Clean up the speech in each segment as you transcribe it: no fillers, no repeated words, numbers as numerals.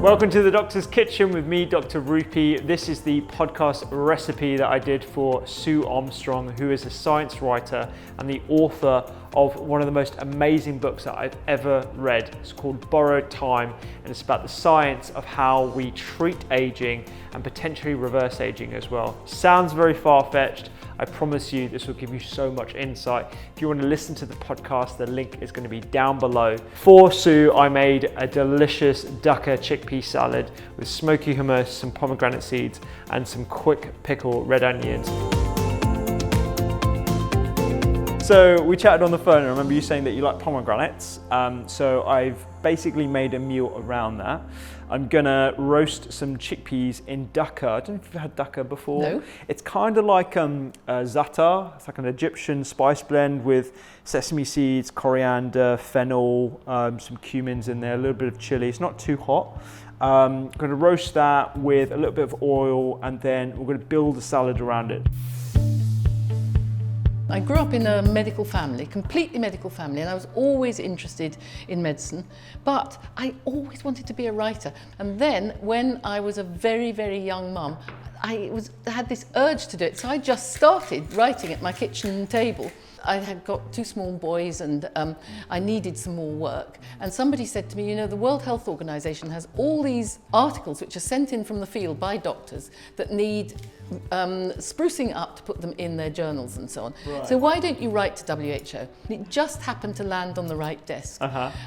Welcome to the Doctor's Kitchen with me, Dr. Rupy. This is the podcast recipe that I did for Sue Armstrong, who is a science writer and the author of one of the most amazing books that I've ever read. It's called Borrowed Time, and it's about the science of how we treat aging and potentially reverse aging as well. Sounds very far-fetched. I promise you this will give you so much insight. If you want to listen to the podcast, the link is going to be down below. For Sue, I made a delicious Dukkah chickpea salad with smoky hummus, some pomegranate seeds, and some quick pickle red onions. So we chatted on the phone, and I remember you saying that you like pomegranates. So I've basically made a meal around that. I'm gonna roast some chickpeas in Dukkah. I don't know if you've had Dukkah before. No. It's kind of like za'atar. It's like an Egyptian spice blend with sesame seeds, coriander, fennel, some cumins in there, a little bit of chili. It's not too hot. I'm gonna roast that with a little bit of oil, and then we're gonna build a salad around it. I grew up in a medical family, completely medical family, and I was always interested in medicine, but I always wanted to be a writer. And then when I was a very, very young mum, I had this urge to do it, so I just started writing at my kitchen table. I had got two small boys and I needed some more work. And somebody said to me, you know, the World Health Organization has all these articles which are sent in from the field by doctors that need sprucing up to put them in their journals and so on. Right. So why don't you write to WHO? And it just happened to land on the right desk.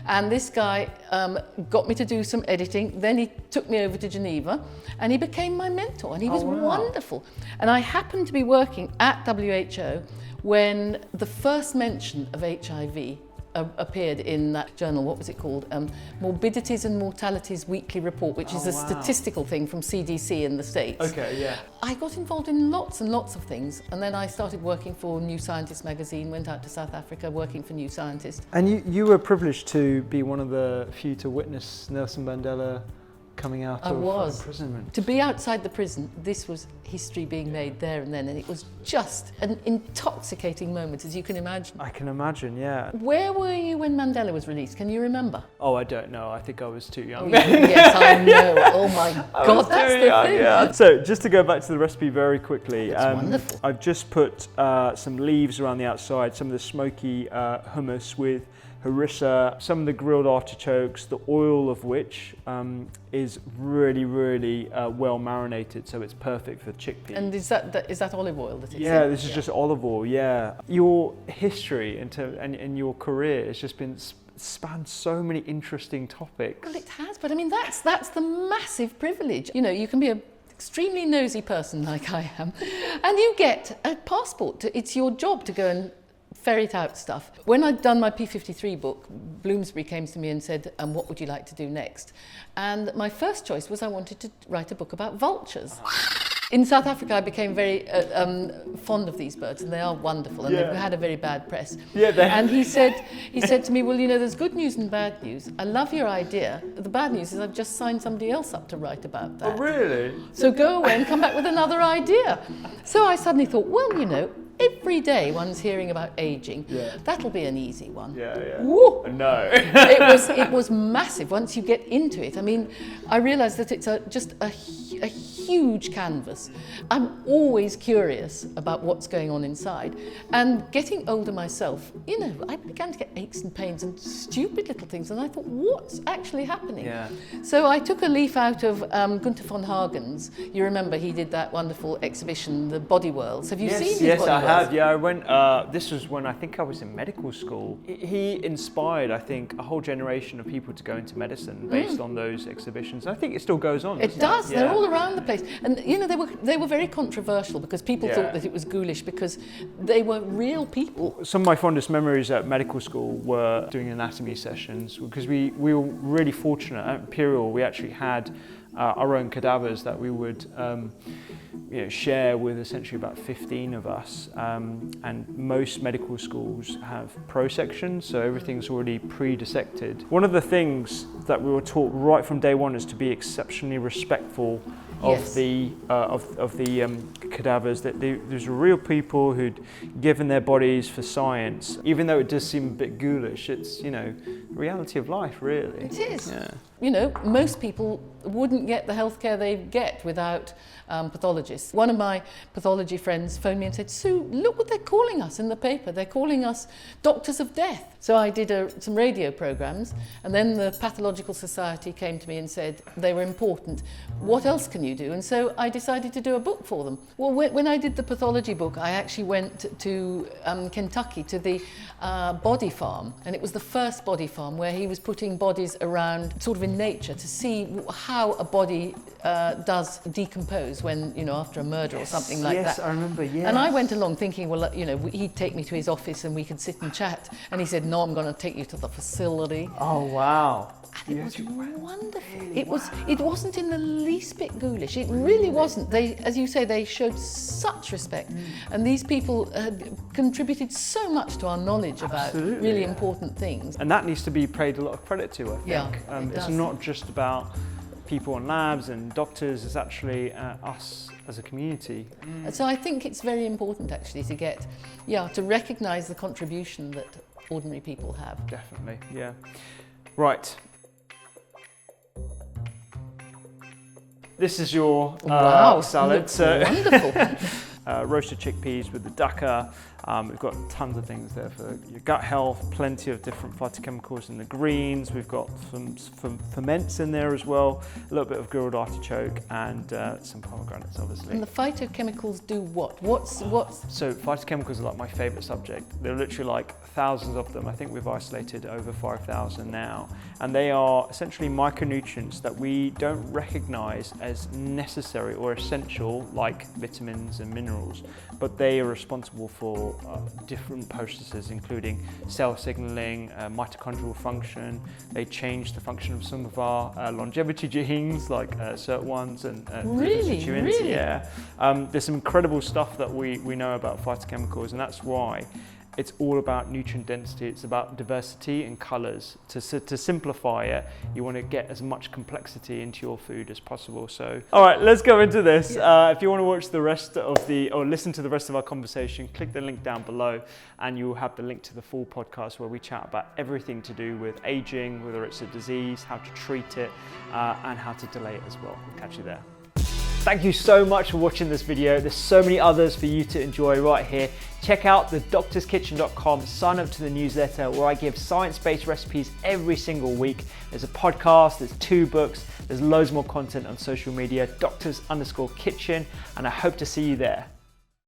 And this guy got me to do some editing. Then he took me over to Geneva and he became my mentor, and he was wonderful. And I happened to be working at WHO when the first mention of HIV appeared in that journal. What was it called? Morbidities and Mortalities Weekly Report, which is a statistical thing from CDC in the States. Okay, yeah. I got involved in lots and lots of things, and then I started working for New Scientist magazine, went out to South Africa working for New Scientist. And you were privileged to be one of the few to witness Nelson Mandela coming out of imprisonment. To be outside the prison, this was history being made there and then, and it was just an intoxicating moment, as you can imagine. I can imagine, yeah. Where were you when Mandela was released? Can you remember? Oh, I don't know. I think I was too young. Yes, I know. Oh my God, that's the thing. Yeah. So just to go back to the recipe very quickly. Wonderful. I've just put some leaves around the outside, some of the smoky hummus with harissa, some of the grilled artichokes, the oil of which is really, really well marinated, so it's perfect for chickpeas. And is that olive oil that it's in? Yeah, this is just olive oil, yeah. Your history and your career has just been spanned so many interesting topics. Well, it has, but I mean, that's the massive privilege. You know, you can be an extremely nosy person like I am, and you get a passport. It's your job to go and ferret out stuff. When I'd done my P53 book, Bloomsbury came to me and said, what would you like to do next? And my first choice was I wanted to write a book about vultures. In South Africa, I became very fond of these birds, and they are wonderful, and they've had a very bad press. And he said to me, well, you know, there's good news and bad news. I love your idea. The bad news is I've just signed somebody else up to write about that. Oh, really? So go away and come back with another idea. So I suddenly thought, well, you know, every day one's hearing about aging. That'll be an easy one. Woo! No. It was massive once you get into it. I mean, I realised that it's just a huge canvas. I'm always curious about what's going on inside. And getting older myself, you know, I began to get aches and pains and stupid little things, and I thought, what's actually happening? So I took a leaf out of Gunther von Hagen's. You remember he did that wonderful exhibition, The Body Worlds. Have you seen his Yes, Body I Worlds? have. Yeah, I went. This was when I think I was in medical school. He inspired, I think, a whole generation of people to go into medicine based on those exhibitions. I think it still goes on. It does. They're all around the place, and you know they were very controversial because people thought that it was ghoulish because they were real people. Some of my fondest memories at medical school were doing anatomy sessions because we were really fortunate at Imperial. We actually had our own cadavers that we would share with essentially about 15 of us, and most medical schools have pro sections, so everything's already pre-dissected. One of the things that we were taught right from day one is to be exceptionally respectful of the cadavers. That there's real people who'd given their bodies for science, even though it does seem a bit ghoulish. It's the reality of life, really. It is. Yeah. you know, most people wouldn't get the healthcare they get without pathologists. One of my pathology friends phoned me and said, "Sue, look what they're calling us in the paper. They're calling us doctors of death." So I did some radio programs, and then the Pathological Society came to me and said they were important. What else can you do? And so I decided to do a book for them. Well, when I did the pathology book, I actually went to Kentucky to the body farm, and it was the first body farm where he was putting bodies around sort of in nature to see how a body does decompose when, you know, after a murder or something like that. Yes, I remember, yes. And I went along thinking, well, you know, he'd take me to his office and we could sit and chat. And he said, "No, I'm going to take you to the facility." Oh, wow. And it was wonderful. It wasn't in the least bit ghoulish. It really wasn't. They, as you say, they showed such respect. And these people had contributed so much to our knowledge about really important things. And that needs to be paid a lot of credit to, I think. Yeah, it's not just about people in labs and doctors, it's actually us as a community. So I think it's very important actually to get, to recognise the contribution that ordinary people have. Definitely, yeah. Right. This is your salad. Looks wonderful. Roasted chickpeas with the Dukkah. We've got tons of things there for your gut health, plenty of different phytochemicals in the greens. We've got some ferments in there as well, a little bit of grilled artichoke and some pomegranates, obviously. And the phytochemicals do what? What's? So phytochemicals are like my favourite subject. They're literally like thousands of them. I think we've isolated over 5,000 now. And they are essentially micronutrients that we don't recognise as necessary or essential, like vitamins and minerals, but they are responsible for different processes, including cell signaling, mitochondrial function. They change the function of some of our longevity genes, like SIRT1s and Really? Yeah. There's some incredible stuff that we know about phytochemicals, and that's why it's all about nutrient density. It's about diversity and colours. To simplify it, you want to get as much complexity into your food as possible. So, all right, let's go into this. If you want to watch the rest of or listen to the rest of our conversation, click the link down below and you will have the link to the full podcast where we chat about everything to do with aging, whether it's a disease, how to treat it, and how to delay it as well. We'll catch you there. Thank you so much for watching this video. There's so many others for you to enjoy right here. Check out thedoctorskitchen.com, sign up to the newsletter where I give science-based recipes every single week. There's a podcast, there's 2 books, there's loads more content on social media, doctors_kitchen, and I hope to see you there.